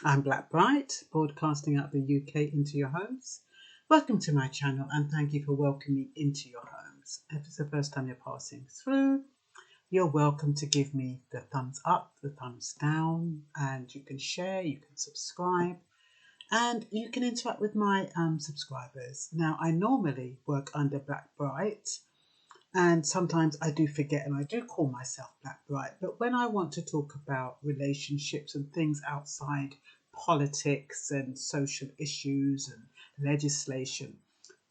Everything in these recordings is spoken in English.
I'm Black Bright, broadcasting out the UK into your homes. Welcome to my channel and thank you for welcoming me into your homes. If it's the first time you're passing through, you're welcome to give me the thumbs up, the thumbs down, and you can share, you can subscribe, and you can interact with my subscribers. Now, I normally work under Black Bright, and sometimes I do forget and I do call myself Black Bright. But when I want to talk about relationships and things outside politics and social issues and legislation,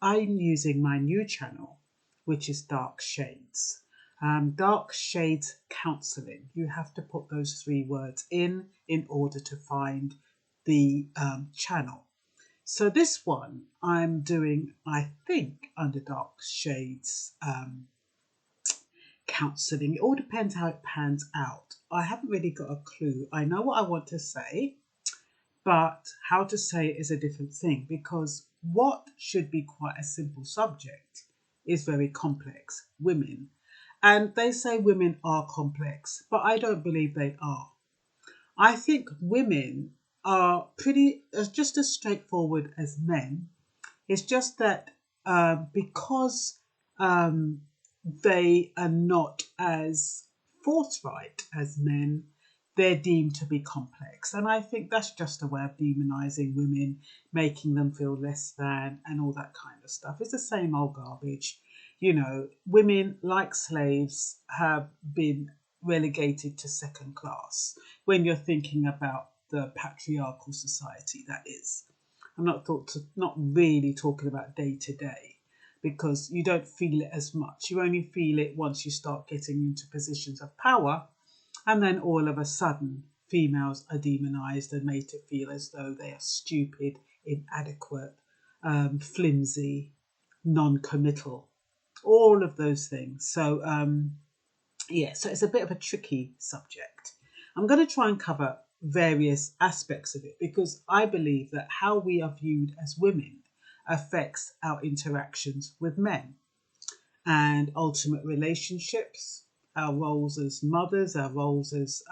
I'm using my new channel, which is Dark Shades. Dark Shades Counselling. You have to put those three words in order to find the channel. So this one I'm doing, I think, under Dark Shades Counselling. It all depends how it pans out. I haven't really got a clue. I know what I want to say, but how to say it is a different thing, because what should be quite a simple subject is very complex. Women. And they say women are complex, but I don't believe they are. I think women are just as straightforward as men. It's just that because they are not as forthright as men, they're deemed to be complex. And I think that's just a way of demonizing women, making them feel less than, and all that kind of stuff. It's the same old garbage. You know, women, like slaves, have been relegated to second class when you're thinking about the patriarchal society that is. I'm not really talking about day to day, because you don't feel it as much. You only feel it once you start getting into positions of power, and then all of a sudden females are demonized and made to feel as though they are stupid, inadequate, flimsy, non-committal, all of those things. So so it's a bit of a tricky subject. I'm going to try and cover various aspects of it, because I believe that how we are viewed as women affects our interactions with men and ultimate relationships, our roles as mothers, our roles as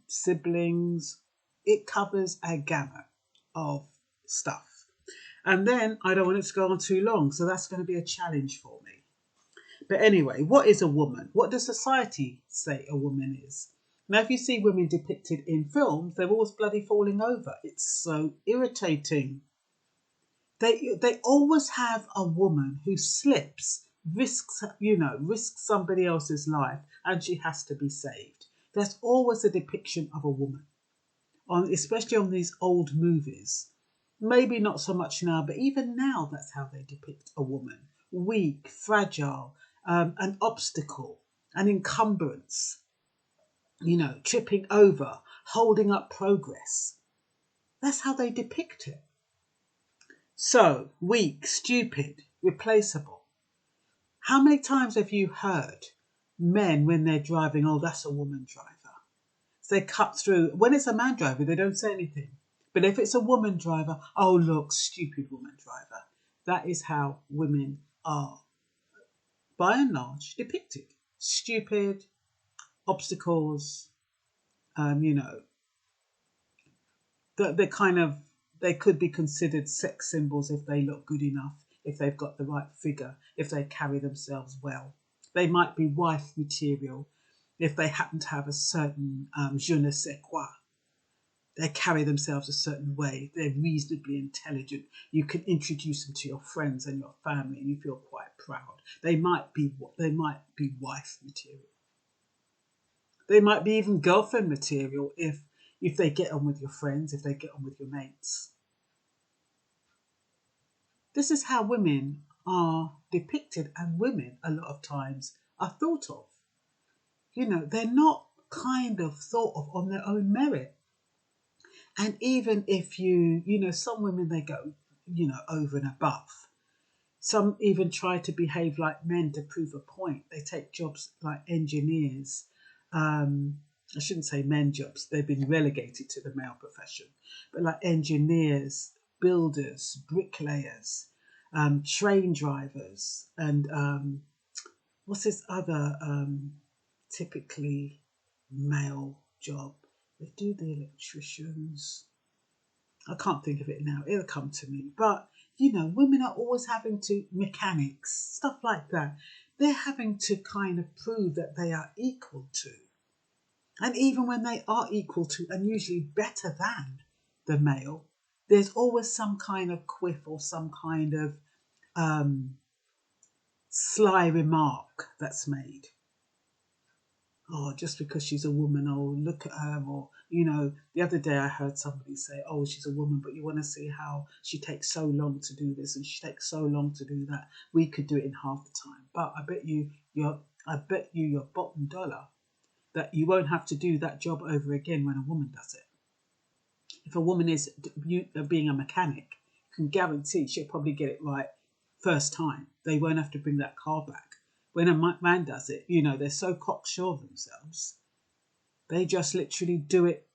siblings. It covers a gamut of stuff. And then I don't want it to go on too long, so that's going to be a challenge for me. But anyway, what is a woman? What does society say a woman is? Now, if you see women depicted in films, they're always bloody falling over. It's so irritating. They always have a woman who slips, risks somebody else's life, and she has to be saved. There's always a depiction of a woman, especially on these old movies. Maybe not so much now, but even now, that's how they depict a woman. Weak, fragile, an obstacle, an encumbrance, tripping over, holding up progress. That's how they depict it. So, weak, stupid, replaceable. How many times have you heard men, when they're driving, oh, that's a woman driver? So they cut through. When it's a man driver, they don't say anything. But if it's a woman driver, oh, look, stupid woman driver. That is how women are, by and large, depicted. Stupid, obstacles, they could be considered sex symbols if they look good enough, if they've got the right figure, if they carry themselves well. They might be wife material if they happen to have a certain je ne sais quoi. They carry themselves a certain way. They're reasonably intelligent. You can introduce them to your friends and your family, and you feel quite proud. They might be wife material. They might be even girlfriend material if they get on with your friends, if they get on with your mates. This is how women are depicted, and women a lot of times are thought of. They're not kind of thought of on their own merit. And even if some women, they go, over and above. Some even try to behave like men to prove a point. They take jobs like engineers. I shouldn't say men jobs. They've been relegated to the male profession. But like engineers, builders, bricklayers, train drivers, and what's this other typically male job? They do the electricians. I can't think of it now. It'll come to me. But, women are always having to, mechanics, stuff like that. They're having to kind of prove that they are equal to. And even when they are equal to, and usually better than the male, there's always some kind of quiff or some kind of sly remark that's made. Oh, just because she's a woman, oh, look at her. Or, the other day I heard somebody say, oh, she's a woman, but you want to see how she takes so long to do this and she takes so long to do that. We could do it in half the time. But I bet you your bottom dollar that you won't have to do that job over again when a woman does it. If a woman is being a mechanic, you can guarantee she'll probably get it right first time. They won't have to bring that car back. When a man does it, they're so cocksure of themselves. They just literally do it,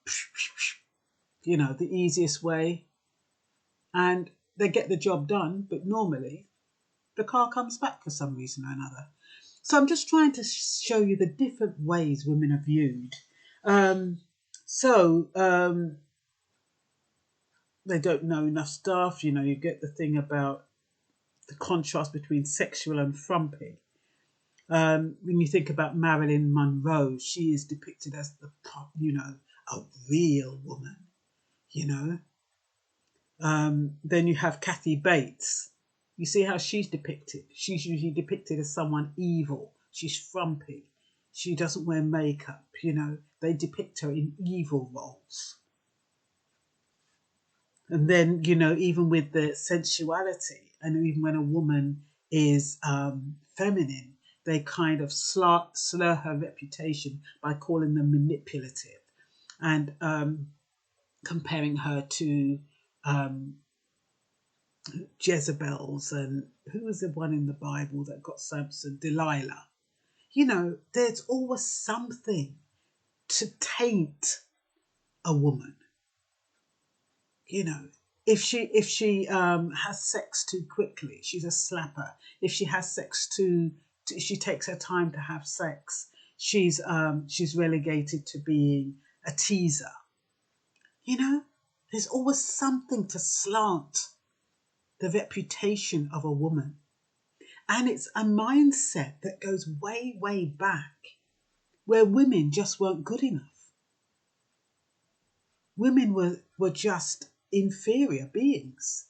the easiest way. And they get the job done. But normally, the car comes back for some reason or another. So I'm just trying to show you the different ways women are viewed. They don't know enough stuff. You get the thing about the contrast between sexual and frumpy. When you think about Marilyn Monroe, she is depicted as a real woman, Then you have Kathy Bates. You see how she's depicted. She's usually depicted as someone evil. She's frumpy. She doesn't wear makeup, They depict her in evil roles. And then, even with the sensuality, and even when a woman is feminine, they kind of slur her reputation by calling them manipulative and comparing her to Jezebels. And who was the one in the Bible that got Samson? Delilah. There's always something to taint a woman. If she has sex too quickly, she's a slapper. If she has sex if she takes her time to have sex, she's relegated to being a teaser. There's always something to slant the reputation of a woman. And it's a mindset that goes way, way back, where women just weren't good enough. Women were just inferior beings.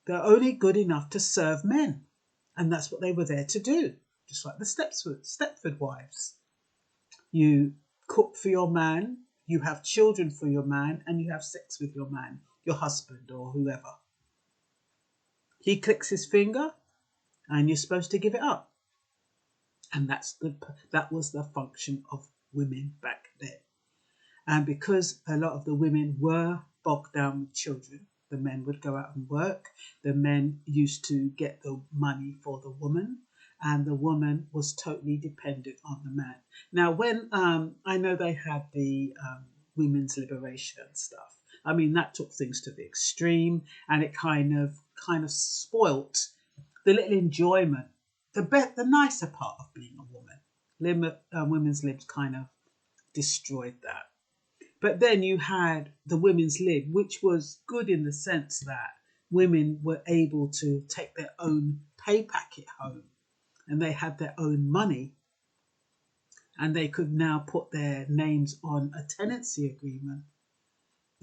They're only good enough to serve men. And that's what they were there to do. Just like the Stepford wives. You cook for your man, you have children for your man, and you have sex with your man, your husband or whoever. He clicks his finger and you're supposed to give it up. And that was the function of women back then. And because a lot of the women were bogged down with children, the men would go out and work. The men used to get the money for the woman, and the woman was totally dependent on the man. Now, when I know they had the women's liberation and stuff, I mean, that took things to the extreme, and it kind of spoilt the little enjoyment, the nicer part of being a woman. Women's libs kind of destroyed that. But then you had the women's lib, which was good in the sense that women were able to take their own pay packet home and they had their own money and they could now put their names on a tenancy agreement.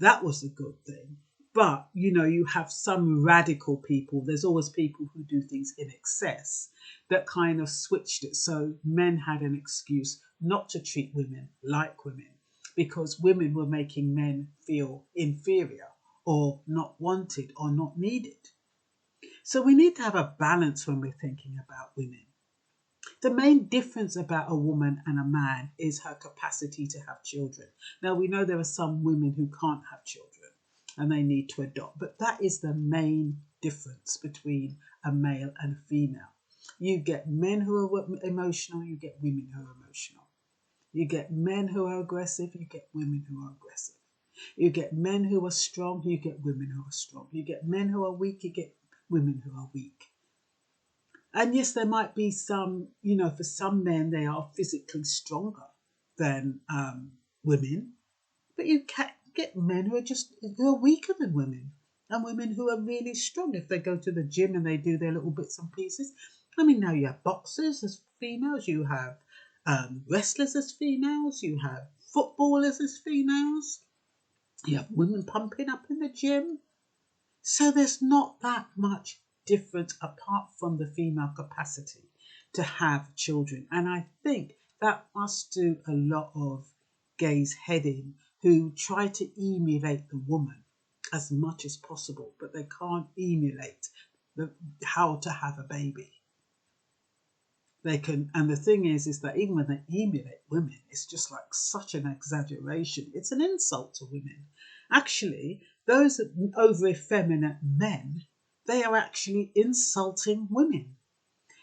That was a good thing. But, you have some radical people. There's always people who do things in excess that kind of switched it. So men had an excuse not to treat women like women, because women were making men feel inferior or not wanted or not needed. So we need to have a balance when we're thinking about women. The main difference about a woman and a man is her capacity to have children. Now, we know there are some women who can't have children and they need to adopt, but that is the main difference between a male and a female. You get men who are emotional, you get women who are emotional. You get men who are aggressive, you get women who are aggressive. You get men who are strong, you get women who are strong. You get men who are weak, you get women who are weak. And yes, there might be some, for some men, they are physically stronger than women. But you can get men who are weaker than women, and women who are really strong if they go to the gym and they do their little bits and pieces. I mean, now you have boxers as females, you have wrestlers as females, you have footballers as females, you have women pumping up in the gym. So there's not that much difference apart from the female capacity to have children. And I think that must do a lot of gays' head in who try to emulate the woman as much as possible, but they can't emulate how to have a baby. They can, and the thing is that even when they emulate women, it's just like such an exaggeration. It's an insult to women. Actually, those over effeminate men, they are actually insulting women.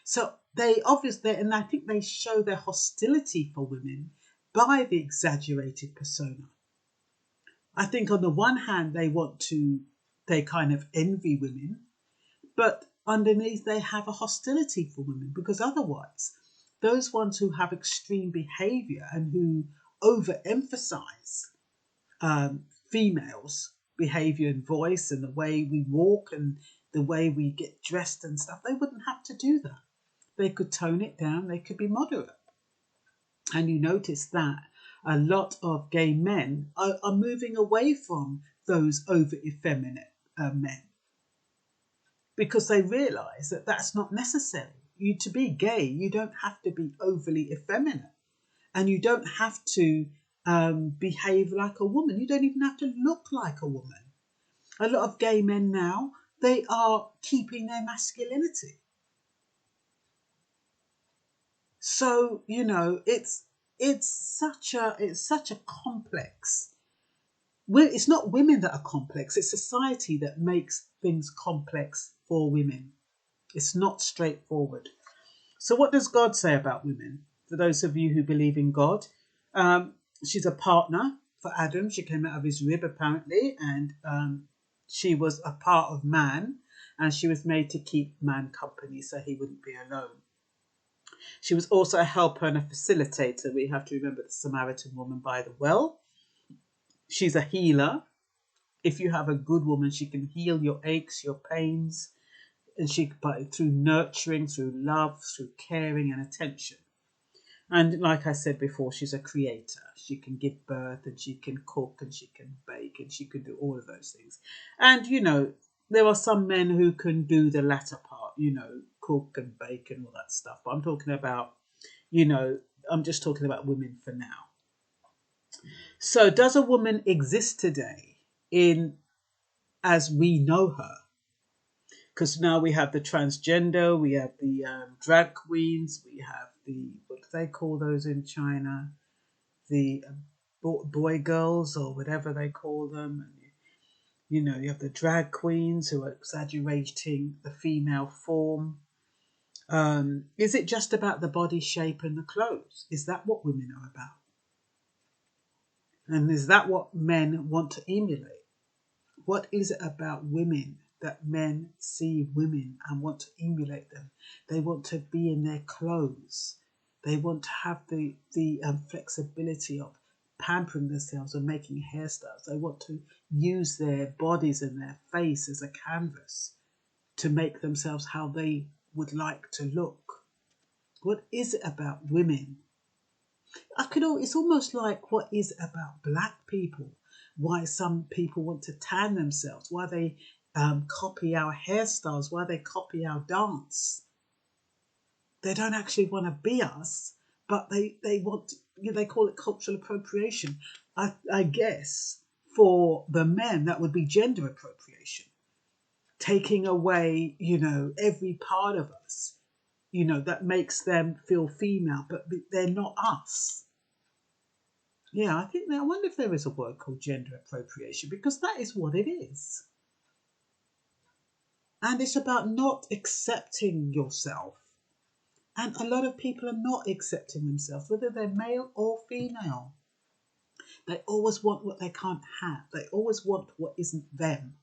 So they obviously, and I think they show their hostility for women by the exaggerated persona. I think on the one hand, they kind of envy women, but underneath they have a hostility for women, because otherwise those ones who have extreme behavior and who overemphasize females behavior and voice and the way we walk and the way we get dressed and stuff, they wouldn't have to do that. They could tone it down, they could be moderate. And you notice that a lot of gay men are moving away from those over effeminate men, because they realize that that's not necessary. To be gay, you don't have to be overly effeminate, and you don't have to behave like a woman. You don't even have to look like a woman. A lot of gay men now, they are keeping their masculinity. So it's such a complex. It's not women that are complex. It's society that makes things complex for women. It's not straightforward. So what does God say about women? For those of you who believe in God, she's a partner for Adam. She came out of his rib apparently, and she was a part of man, and she was made to keep man company so he wouldn't be alone. She was also a helper and a facilitator. We have to remember the Samaritan woman by the well. She's a healer. If you have a good woman, she can heal your aches, your pains, and through nurturing, through love, through caring and attention. And like I said before, she's a creator. She can give birth, and she can cook, and she can bake, and she can do all of those things. And there are some men who can do the latter part, cook and bake and all that stuff. But I'm talking about, I'm just talking about women for now. So does a woman exist today as we know her? Because now we have the transgender, we have the drag queens, we have what do they call those in China? The boy girls or whatever they call them. And, you have the drag queens who are exaggerating the female form. Is it just about the body shape and the clothes? Is that what women are about? And is that what men want to emulate? What is it about women that men see women and want to emulate them? They want to be in their clothes. They want to have the flexibility of pampering themselves and making hairstyles. They want to use their bodies and their face as a canvas to make themselves how they would like to look. What is it about women? It's almost like what is it about black people? Why some people want to tan themselves? Why they copy our hairstyles? Why they copy our dance? They don't actually want to be us, but they want. They call it cultural appropriation. I guess for the men that would be gender appropriation, taking away every part of us, that makes them feel female, but they're not us. Yeah, I wonder if there is a word called gender appropriation, because that is what it is. And it's about not accepting yourself. And a lot of people are not accepting themselves, whether they're male or female. They always want what they can't have. They always want what isn't them.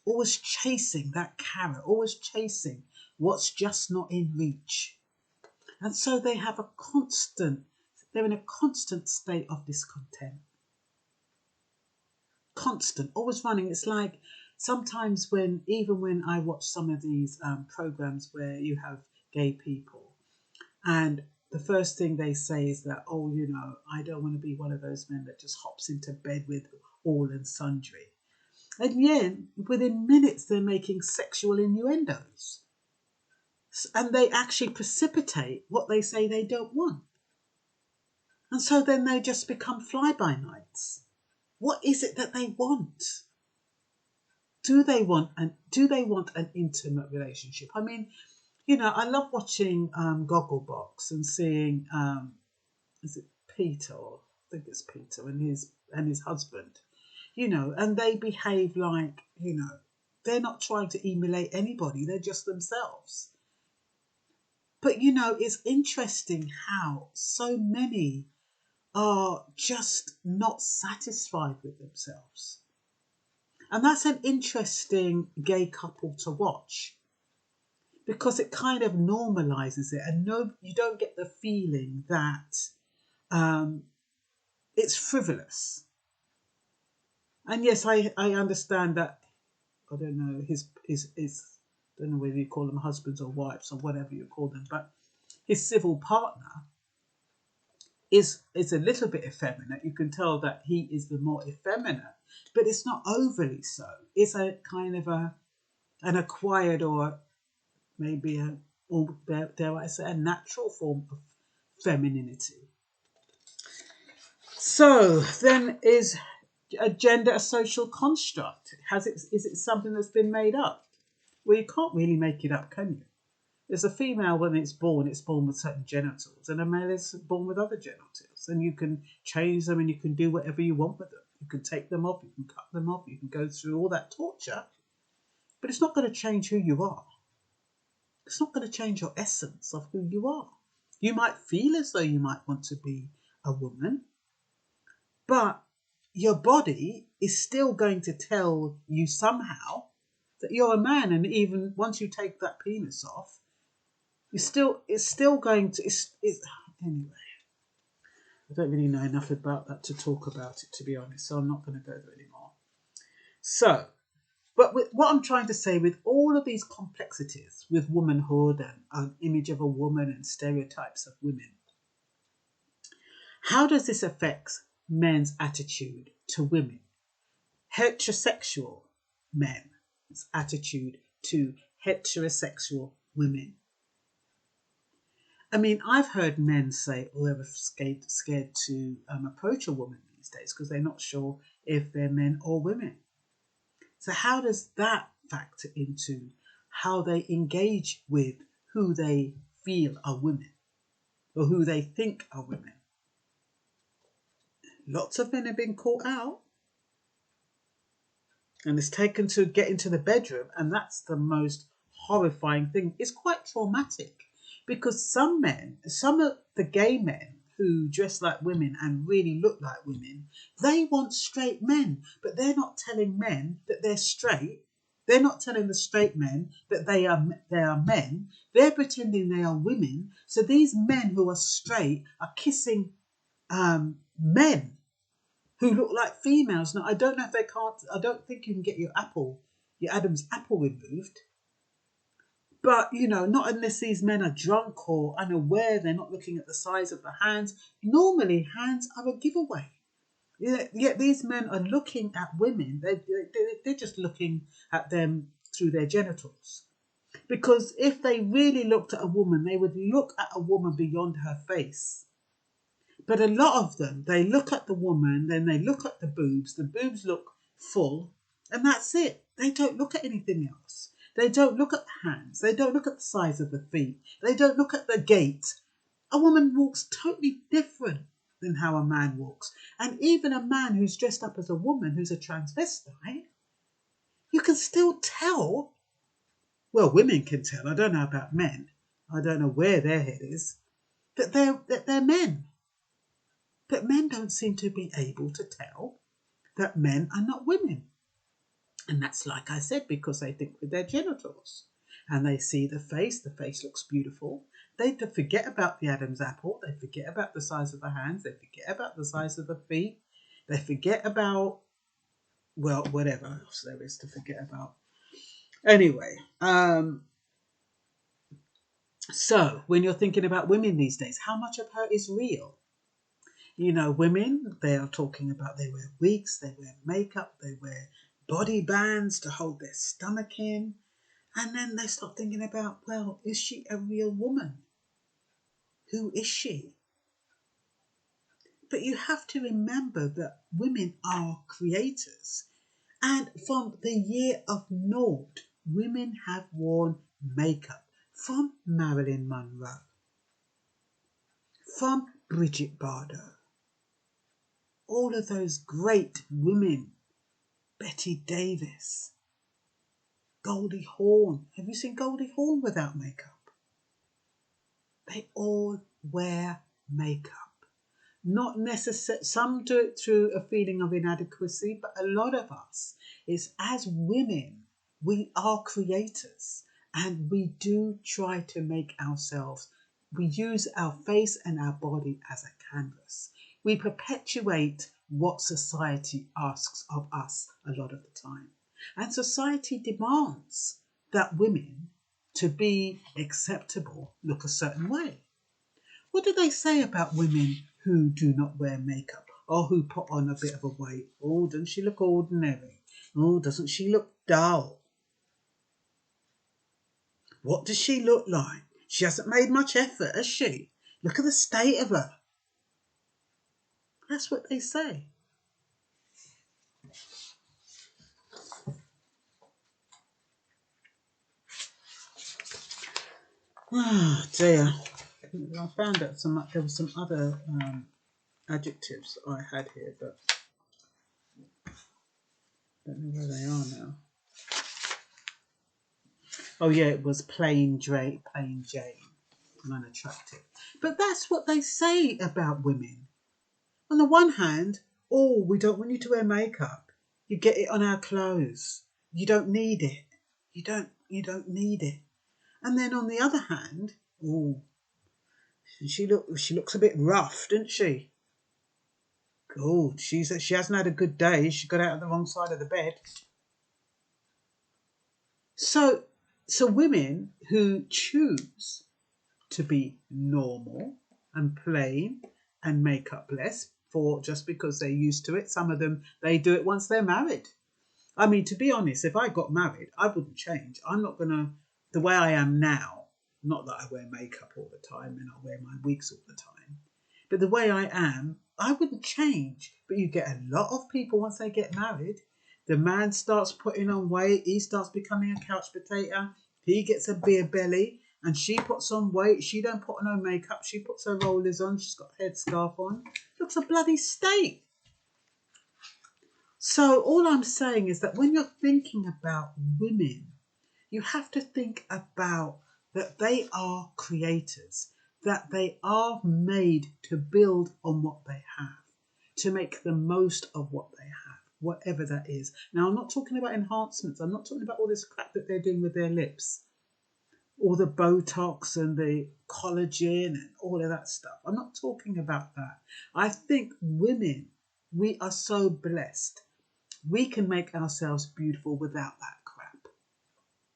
Always chasing that carrot, always chasing what's just not in reach. And so they're in a constant state of discontent. constant, always running. It's like sometimes even when I watch some of these programs where you have gay people, and the first thing they say is that, oh, I don't want to be one of those men that just hops into bed with all and sundry. And yet, within minutes, they're making sexual innuendos. And they actually precipitate what they say they don't want. And so then they just become fly-by-nights. What is it that they want? Do they want an intimate relationship? I mean, I love watching Gogglebox and seeing is it Peter? Or I think it's Peter and his husband. And they behave like, they're not trying to emulate anybody, they're just themselves. But it's interesting how so many are just not satisfied with themselves. And that's an interesting gay couple to watch, because it kind of normalizes it, and you don't get the feeling that it's frivolous. And yes, I understand that. I don't know his I don't know whether you call them husbands or wives or whatever you call them, but his civil partner is a little bit effeminate. You can tell that he is the more effeminate, but it's not overly so. It's a kind of an acquired, or maybe or dare I say, a natural form of femininity. So then, is a gender a social construct? Is it something that's been made up? Well, you can't really make it up, can you? There's a female, when it's born with certain genitals, and a male is born with other genitals, and you can change them and you can do whatever you want with them. You can take them off, you can cut them off, you can go through all that torture, but it's not going to change who you are. It's not going to change your essence of who you are. You might feel as though you might want to be a woman, but your body is still going to tell you somehow that you're a man. And even once you take that penis off, it's still going to, anyway, I don't really know enough about that to talk about it, to be honest, so I'm not going to go there anymore. So, but what I'm trying to say, with all of these complexities with womanhood and an image of a woman and stereotypes of women, how does this affect men's attitude to women? Heterosexual men's attitude to heterosexual women. I mean, I've heard men say, oh, they're scared to approach a woman these days because they're not sure if they're men or women. So how does that factor into how they engage with who they feel are women or who they think are women? Lots of men have been caught out, and it's taken to get into the bedroom, and that's the most horrifying thing. It's quite traumatic, because some of the gay men who dress like women and really look like women, they want straight men, but they're not telling men that they're straight. They're not telling the straight men that they are men. They're pretending they are women. So these men who are straight are kissing men who look like females. Now, I don't know if they can't, I don't think you can get your Adam's apple removed. But, not unless these men are drunk or unaware, they're not looking at the size of the hands. Normally, hands are a giveaway. Yet these men are looking at women. They're just looking at them through their genitals. Because if they really looked at a woman, they would look at a woman beyond her face. But a lot of them, they look at the woman, then they look at the boobs look full, and that's it. They don't look at anything else. They don't look at the hands. They don't look at the size of the feet. They don't look at the gait. A woman walks totally different than how a man walks. And even a man who's dressed up as a woman, who's a transvestite, you can still tell. Well, women can tell. I don't know about men. I don't know where their head is. That they're men. But men don't seem to be able to tell that men are not women. And that's, like I said, because they think with their genitals. And they see the face looks beautiful. They forget about the Adam's apple. They forget about the size of the hands. They forget about the size of the feet. They forget about well, whatever else there is to forget about. Anyway, so when you're thinking about women these days, how much of her is real? You know, women, they are talking about they wear wigs, they wear makeup, they wear body bands to hold their stomach in. And then they start thinking about, well, is she a real woman? Who is she? But you have to remember that women are creators. And from the year of naught, women have worn makeup. From Marilyn Monroe, from Bridget Bardot, all of those great women, Betty Davis, Goldie Hawn. Have you seen Goldie Hawn without makeup? They all wear makeup. Not necessarily, some do it through a feeling of inadequacy, but a lot of us is as women, we are creators and we do try to make ourselves, we use our face and our body as a canvas. We perpetuate what society asks of us a lot of the time. And society demands that women, to be acceptable, look a certain way. What do they say about women who do not wear makeup or who put on a bit of a weight? Oh, doesn't she look ordinary? Oh, doesn't she look dull? What does she look like? She hasn't made much effort, has she? Look at the state of her. That's what they say. Oh dear. I found out there were some other adjectives I had here, but I don't know where they are now. Oh yeah, it was plain Jane, and unattractive. But that's what they say about women. On the one hand, oh, we don't want you to wear makeup. You get it on our clothes. You don't need it. You don't need it. And then on the other hand, oh, she looks a bit rough, doesn't she? God, she hasn't had a good day. She got out of the wrong side of the bed. So women who choose to be normal and plain and make up less for just because they're used to it. Some of them, they do it once they're married. I mean, to be honest, if I got married, I wouldn't change. I'm not going to, the way I am now, not that I wear makeup all the time and I wear my wigs all the time, but the way I am, I wouldn't change. But you get a lot of people once they get married, the man starts putting on weight, he starts becoming a couch potato, he gets a beer belly, and she puts on weight. She don't put on no makeup. She puts her rollers on. She's got a headscarf on. Looks a bloody state. So all I'm saying is that when you're thinking about women, you have to think about that they are creators, that they are made to build on what they have, to make the most of what they have, whatever that is. Now, I'm not talking about enhancements. I'm not talking about all this crap that they're doing with their lips, all the Botox and the collagen and all of that stuff. I'm not talking about that. I think women, we are so blessed. We can make ourselves beautiful without that crap.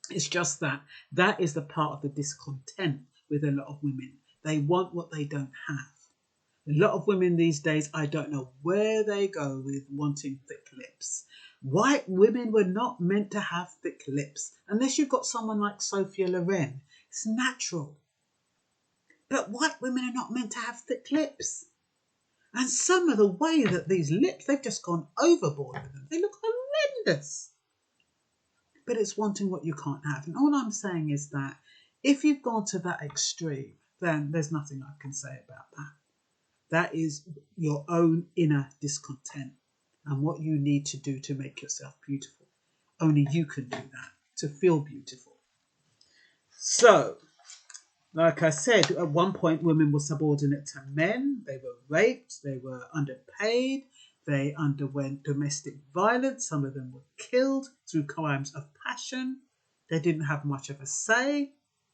It's just that is the part of the discontent with a lot of women. They want what they don't have. A lot of women these days, I don't know where they go with wanting thick lips. White women were not meant to have thick lips unless you've got someone like Sophia Loren. It's natural. But white women are not meant to have thick lips. And some of the way that these lips, they've just gone overboard with them. They look horrendous. But it's wanting what you can't have. And all I'm saying is that if you've gone to that extreme, then there's nothing I can say about that. That is your own inner discontent and what you need to do to make yourself beautiful. Only you can do that, to feel beautiful. So, like I said, at one point women were subordinate to men. They were raped, they were underpaid, they underwent domestic violence. Some of them were killed through crimes of passion. They didn't have much of a say.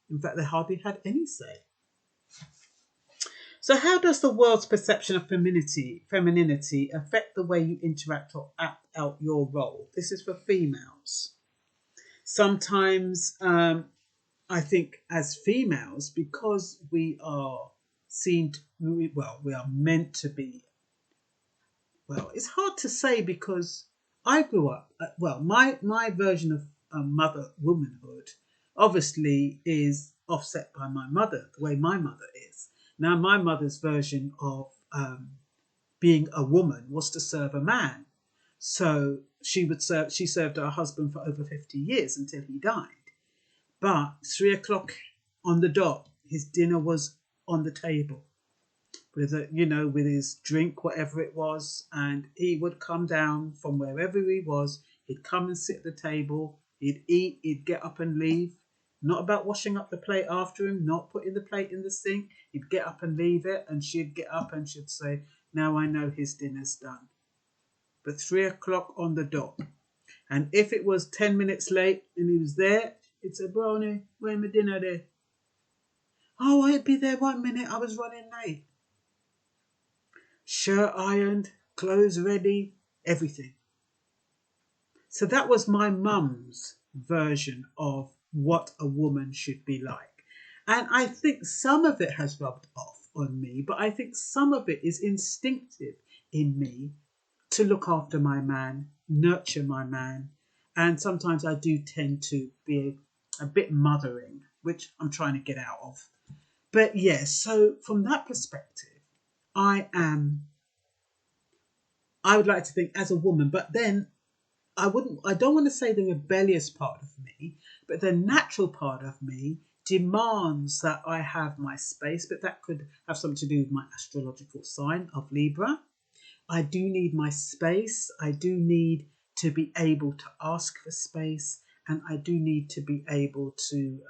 In fact, they hardly had any say. So how does the world's perception of femininity affect the way you interact or act out your role? This is for females. Sometimes I think as females, because we are seen, we are meant to be, well, it's hard to say because I grew up, my version of mother womanhood obviously is offset by my mother, the way my mother is. Now, my mother's version of being a woman was to serve a man. So she served her husband for over 50 years until he died. But 3 o'clock on the dot, his dinner was on the table with with his drink, whatever it was, and he would come down from wherever he was. He'd come and sit at the table. He'd eat. He'd get up and leave. Not about washing up the plate after him. Not putting the plate in the sink. He'd get up and leave it, and she'd get up and she'd say, "Now I know his dinner's done." But 3 o'clock on the dot. And if it was 10 minutes late and he was there, he'd say, "Brownie, where's my dinner there?" "Oh, I'd be there 1 minute. I was running late." Shirt ironed, clothes ready, everything. So that was my mum's version of what a woman should be like. And I think some of it has rubbed off on me, but I think some of it is instinctive in me to look after my man, nurture my man. And sometimes I do tend to be a bit mothering, which I'm trying to get out of. But yes, so from that perspective, I would like to think as a woman, but then I don't want to say the rebellious part of me, but the natural part of me demands that I have my space, but that could have something to do with my astrological sign of Libra. I do need my space. I do need to be able to ask for space, and I do need to be able to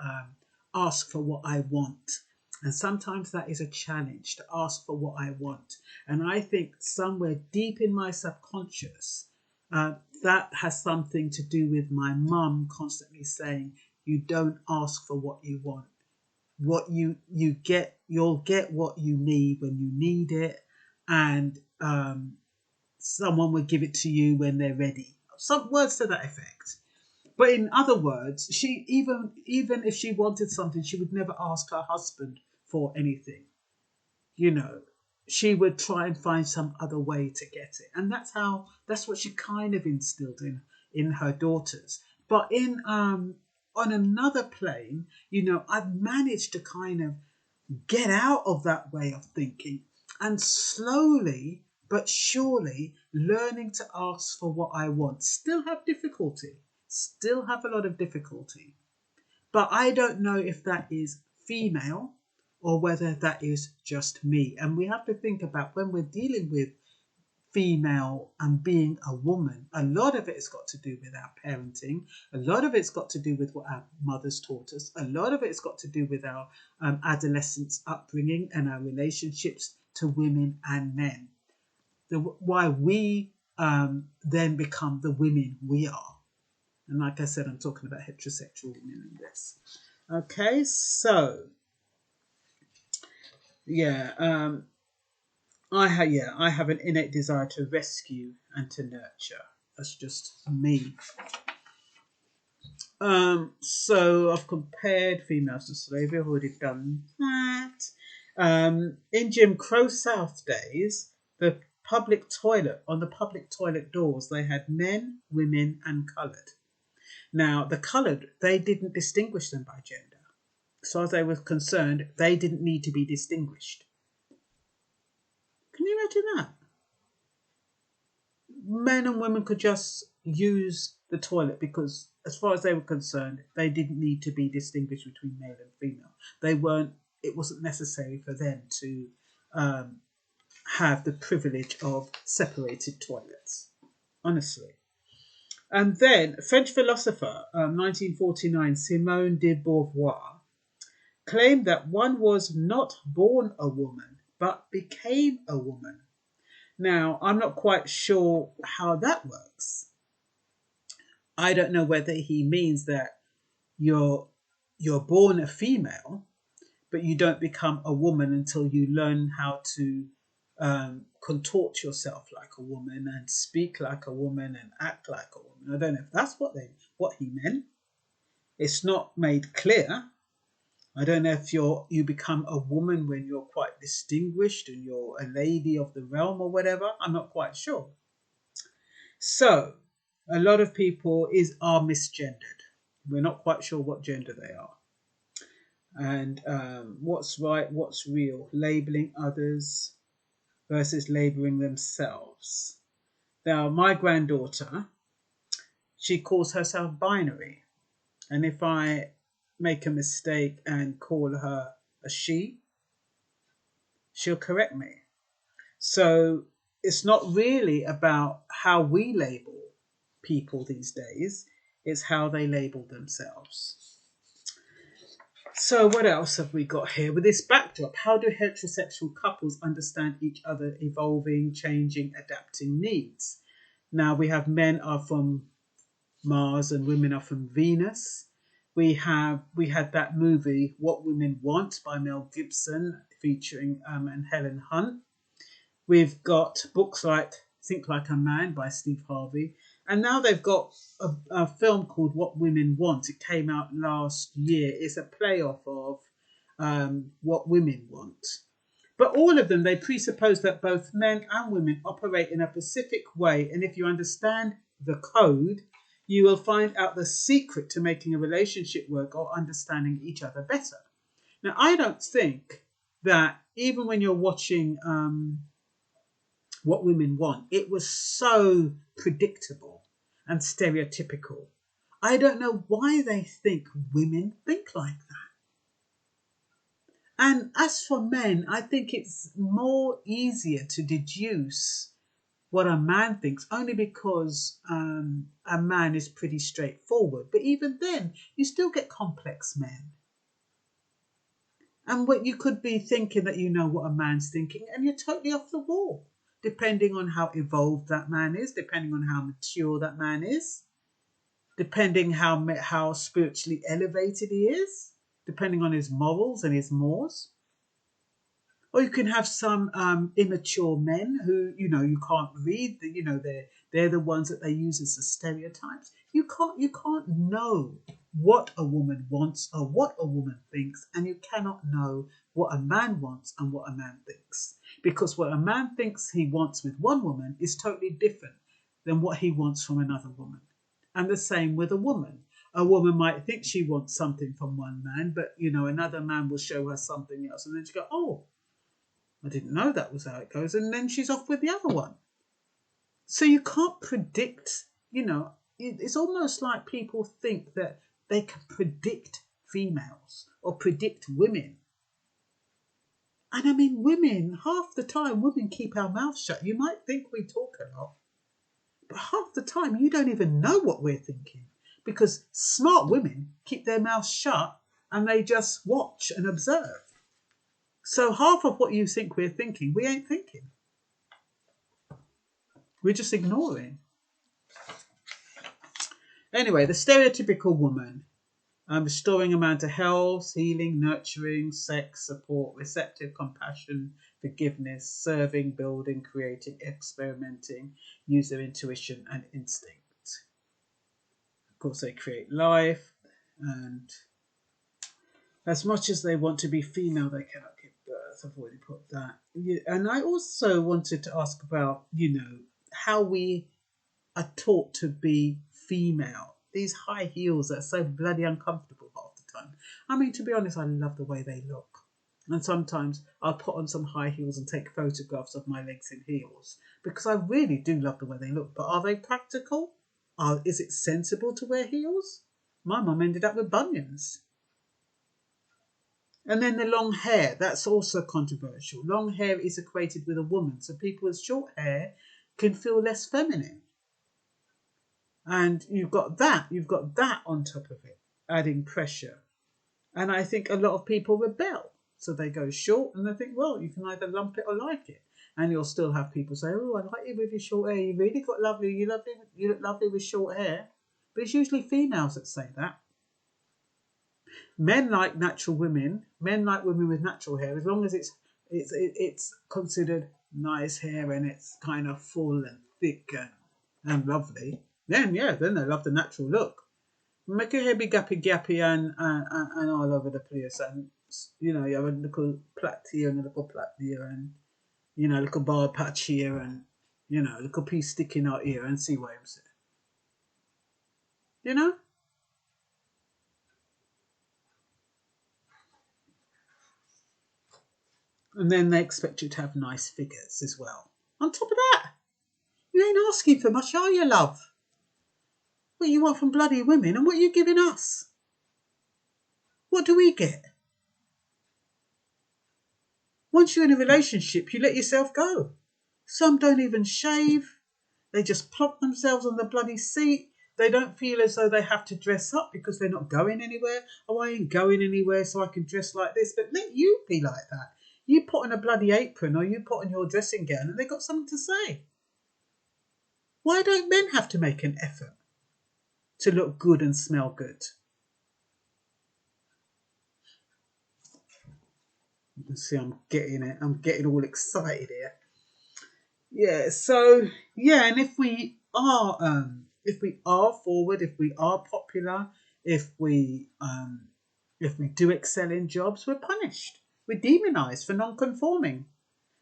ask for what I want. And sometimes that is a challenge to ask for what I want. And I think somewhere deep in my subconscious, that has something to do with my mum constantly saying, "You don't ask for what you want. What you get, you'll get what you need when you need it, and someone will give it to you when they're ready." Some words to that effect. But in other words, she even if she wanted something, she would never ask her husband for anything. You know, she would try and find some other way to get it, and that's what she kind of instilled in her daughters. But in on another plane, I've managed to kind of get out of that way of thinking and slowly but surely learning to ask for what I want. Still have difficulty, still have a lot of difficulty. But I don't know if that is female or whether that is just me. And we have to think about when we're dealing with female and being a woman, a lot of it has got to do with our parenting. A lot of it's got to do with what our mothers taught us. A lot of it's got to do with our adolescence upbringing and our relationships to women and men. Why we then become the women we are. And like I said, I'm talking about heterosexual women in this. Okay, so I have an innate desire to rescue and to nurture. That's just me. So I've compared females to slavery. I've already done that. In Jim Crow South days, the public toilet doors, they had men, women, and coloured. Now, the coloured, they didn't distinguish them by gender. As far as they were concerned, they didn't need to be distinguished. Can you imagine that? Men and women could just use the toilet because, as far as they were concerned, they didn't need to be distinguished between male and female. It wasn't necessary for them to have the privilege of separated toilets. Honestly. And then French philosopher, 1949, Simone de Beauvoir, claimed that one was not born a woman, but became a woman. Now, I'm not quite sure how that works. I don't know whether he means that you're born a female, but you don't become a woman until you learn how to contort yourself like a woman and speak like a woman and act like a woman. I don't know if that's what he meant. It's not made clear. I don't know if you become a woman when you're quite distinguished and you're a lady of the realm or whatever. I'm not quite sure. So a lot of people are misgendered. We're not quite sure what gender they are. And what's right, what's real, labeling others versus labeling themselves. Now, my granddaughter, she calls herself binary. And if I make a mistake and call her a she, she'll correct me. So it's not really about how we label people these days, it's how they label themselves. So what else have we got here? With this backdrop, how do heterosexual couples understand each other evolving, changing, adapting needs? Now we have men are from Mars and women are from Venus. We had that movie What Women Want by Mel Gibson featuring and Helen Hunt. We've got books like Think Like a Man by Steve Harvey. And now they've got a film called What Women Want. It came out last year. It's a playoff of What Women Want. But all of them, they presuppose that both men and women operate in a specific way. And if you understand the code, you will find out the secret to making a relationship work or understanding each other better. Now, I don't think that even when you're watching What Women Want, it was so predictable and stereotypical. I don't know why they think women think like that. And as for men, I think it's more easier to deduce what a man thinks, only because a man is pretty straightforward. But even then, you still get complex men. And what you could be thinking that you know what a man's thinking, and you're totally off the wall, depending on how evolved that man is, depending on how mature that man is, depending how spiritually elevated he is, depending on his morals and his mores. Or you can have some immature men who, you can't read. They're the ones that they use as the stereotypes. You can't know what a woman wants or what a woman thinks, and you cannot know what a man wants and what a man thinks. Because what a man thinks he wants with one woman is totally different than what he wants from another woman. And the same with a woman. A woman might think she wants something from one man, but another man will show her something else, and then she go, "Oh, I didn't know that was how it goes," and then she's off with the other one. So you can't predict, it's almost like people think that they can predict females or predict women. And I mean, women, half the time, women keep our mouths shut. You might think we talk a lot, but half the time you don't even know what we're thinking, because smart women keep their mouths shut and they just watch and observe. So half of what you think we're thinking, we ain't thinking. We're just ignoring. Anyway, the stereotypical woman, restoring a man to health, healing, nurturing, sex, support, receptive, compassion, forgiveness, serving, building, creating, experimenting, user intuition and instinct. Of course, they create life, and as much as they want to be female, they cannot give birth. I've already put that. And I also wanted to ask about, how we are taught to be female. These high heels are so bloody uncomfortable half the time. I mean, to be honest, I love the way they look. And sometimes I'll put on some high heels and take photographs of my legs in heels, because I really do love the way they look. But are they practical? Is it sensible to wear heels? My mum ended up with bunions. And then the long hair, that's also controversial. Long hair is equated with a woman, so people with short hair can feel less feminine. And you've got that on top of it, adding pressure. And I think a lot of people rebel. So they go short and they think, well, you can either lump it or like it. And you'll still have people say, "Oh, I like you with your short hair. You really got lovely. You look lovely with short hair." But it's usually females that say that. Men like natural women. Men like women with natural hair, as long as it's considered nice hair and it's kind of full and thick and lovely. Then yeah, then they love the natural look. Make your hair be gappy and all over the place, and you have a little plait here and a little plait there, and a little bald patch here, and a little piece sticking out here, and see what I'm saying. You know. And then they expect you to have nice figures as well. On top of that, you ain't asking for much, are you, love? What you want from bloody women, and what are you giving us? What do we get? Once you're in a relationship, you let yourself go. Some don't even shave. They just plop themselves on the bloody seat. They don't feel as though they have to dress up because they're not going anywhere. Oh, I ain't going anywhere, so I can dress like this. But let you be like that. You put on a bloody apron or you put on your dressing gown and they got something to say. Why don't men have to make an effort to look good and smell good? You can see I'm getting it. I'm getting all excited here. Yeah, so yeah, and if we are forward, if we are popular, if we do excel in jobs, we're punished. We're demonized for non-conforming.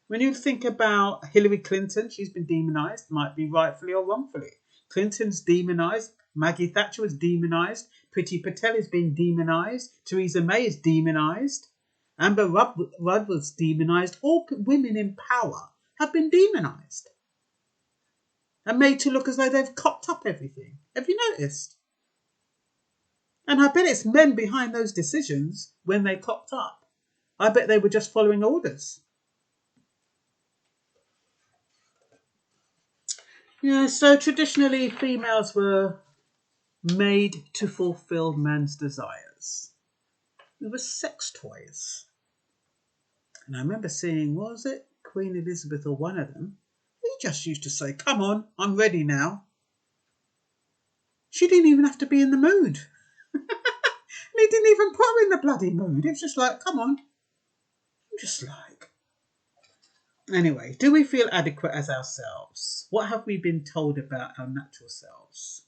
When you think about Hillary Clinton, she's been demonized, might be rightfully or wrongfully. Clinton's demonized. Maggie Thatcher was demonized. Priti Patel is being demonized. Theresa May is demonized. Amber Rudd was demonized. All women in power have been demonized and made to look as though they've cocked up everything. Have you noticed? And I bet it's men behind those decisions when they cocked up. I bet they were just following orders. Yeah, so traditionally females were made to fulfill men's desires. It was sex toys. And I remember seeing, what was it? Queen Elizabeth or one of them. He just used to say, come on, I'm ready now. She didn't even have to be in the mood. And he didn't even put her in the bloody mood. It was just like, come on. I'm just like... Anyway, do we feel adequate as ourselves? What have we been told about our natural selves?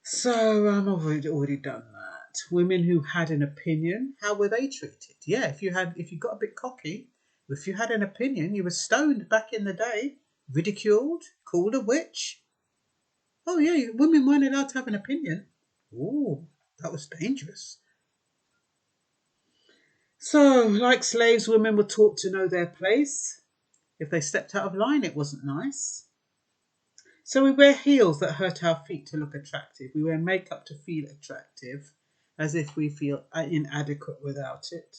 So I've already done that. Women who had an opinion, how were they treated? Yeah, if you got a bit cocky, if you had an opinion, you were stoned back in the day, ridiculed, called a witch. Oh yeah, women weren't allowed to have an opinion. Oh, that was dangerous. So, like slaves, women were taught to know their place. If they stepped out of line, it wasn't nice. So we wear heels that hurt our feet to look attractive. We wear makeup to feel attractive, as if we feel inadequate without it.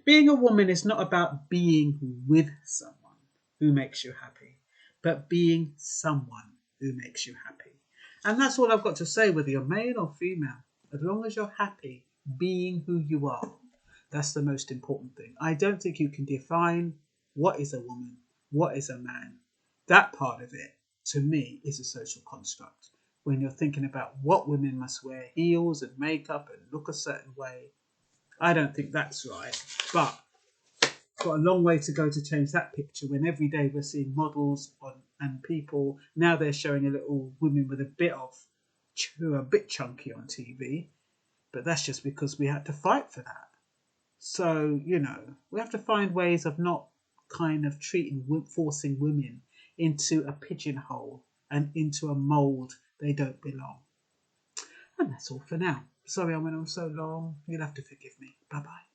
Being a woman is not about being with someone who makes you happy, but being someone who makes you happy. And that's all I've got to say, whether you're male or female. As long as you're happy being who you are, that's the most important thing. I don't think you can define what is a woman, what is a man. That part of it, to me, is a social construct. When you're thinking about what women must wear, heels and makeup and look a certain way, I don't think that's right. But got a long way to go to change that picture when every day we're seeing models and people. Now they're showing a little women with a bit who are a bit chunky on TV. But that's just because we had to fight for that. So, we have to find ways of not kind of forcing women into a pigeonhole and into a mould they don't belong. And that's all for now. Sorry I went on so long. You'll have to forgive me. Bye-bye.